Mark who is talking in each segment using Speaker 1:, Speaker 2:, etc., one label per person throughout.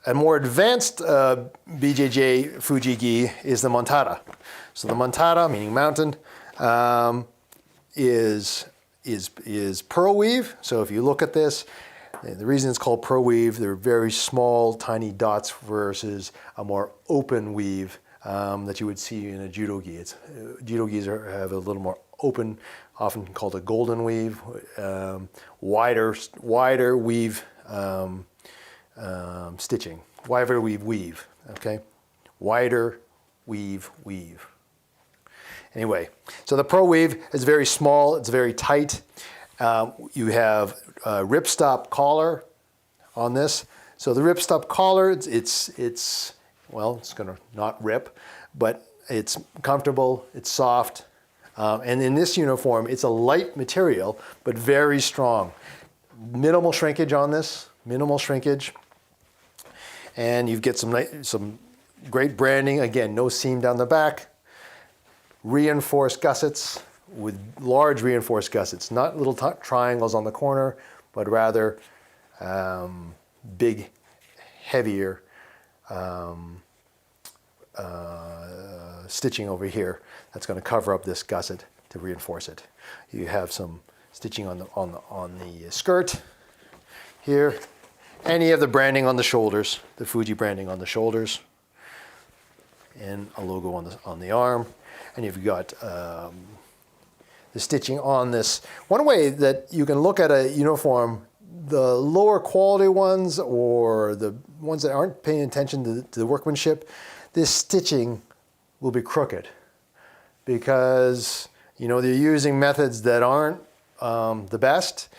Speaker 1: a more advanced BJJ Fuji Gi is the Montada. So the Montada, meaning mountain, is Pearlweave. So if you look at this, the reason it's called Pearlweave, they're very small, tiny dots versus a more open weave that you would see in a judo gi. Judo gis have a little more open, often called a golden weave, wider weave stitching, wider weave, okay? Wider weave. Anyway, so the Pearlweave is very small, it's very tight. You have a ripstop collar on this. So the ripstop collar, it's well, it's gonna not rip, but it's comfortable, it's soft. And in this uniform, it's a light material, but very strong. Minimal shrinkage on this, minimal shrinkage. And you get some great branding. Again, no seam down the back. Reinforced gussets with large reinforced gussets, not little triangles on the corner, but rather big, heavier stitching over here that's going to cover up this gusset to reinforce it. You have some stitching on the skirt here, and you have the branding on the shoulders, the Fuji branding on the shoulders, and a logo on the arm. And you've got the stitching on this. One way that you can look at a uniform, the lower quality ones or the ones that aren't paying attention to the workmanship, this stitching will be crooked because they're using methods that aren't the best.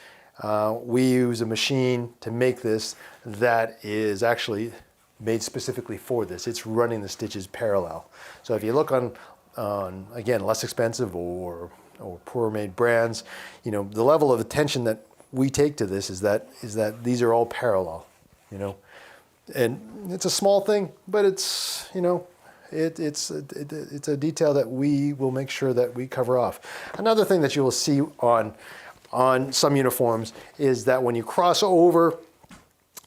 Speaker 1: We use a machine to make this that is actually made specifically for this. It's running the stitches parallel. So if you look on again, less expensive or poor made brands, the level of attention that we take to this is that these are all parallel, and it's a small thing, but it's it's a detail that we will make sure that we cover off. Another thing that you will see on some uniforms is that when you cross over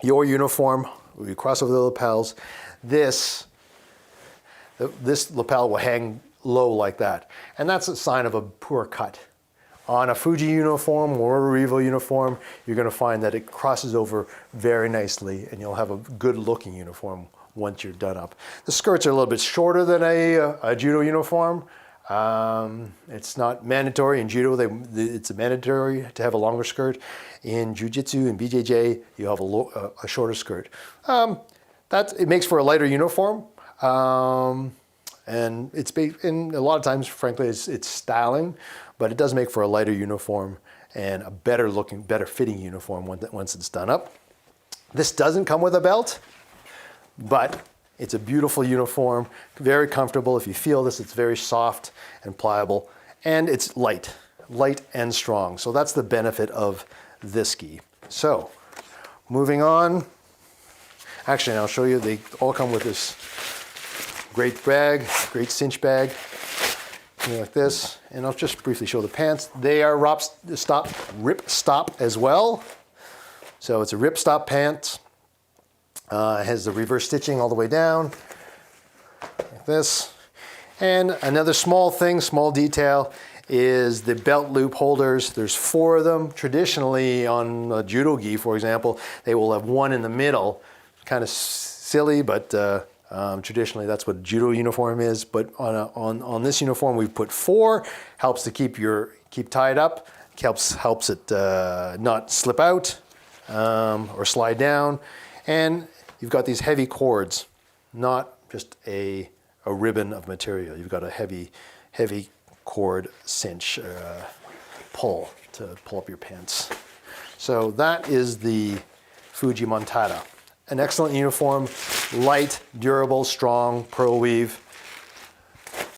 Speaker 1: your uniform, when you cross over the lapels, this lapel will hang low like that. And that's a sign of a poor cut. On a Fuji uniform or a Revo uniform, you're going to find that it crosses over very nicely and you'll have a good looking uniform once you're done up. The skirts are a little bit shorter than a judo uniform. It's not mandatory in judo. It's mandatory to have a longer skirt. In jiu-jitsu and BJJ, you have a shorter skirt. It makes for a lighter uniform. And and a lot of times, frankly, it's styling, but it does make for a lighter uniform and a better looking, better fitting uniform once it's done up. This doesn't come with a belt, but it's a beautiful uniform, very comfortable. If you feel this, it's very soft and pliable, and it's light and strong. So that's the benefit of this gi. So moving on, actually, I'll show you, they all come with this great bag, great cinch bag, like this. And I'll just briefly show the pants. They are ripstop as well. So it's a ripstop pant. It has the reverse stitching all the way down, like this. And another small detail, is the belt loop holders. There's 4 of them. Traditionally on a judo gi, for example, they will have one in the middle. Kind of silly, but traditionally that's what a judo uniform is. But on this uniform, we've put 4. Helps to keep tied up. Helps it not slip out or slide down. And you've got these heavy cords, not just a ribbon of material. You've got a heavy cord cinch pull to pull up your pants. So that is the Fuji Montada. An excellent uniform, light, durable, strong, Pearlweave.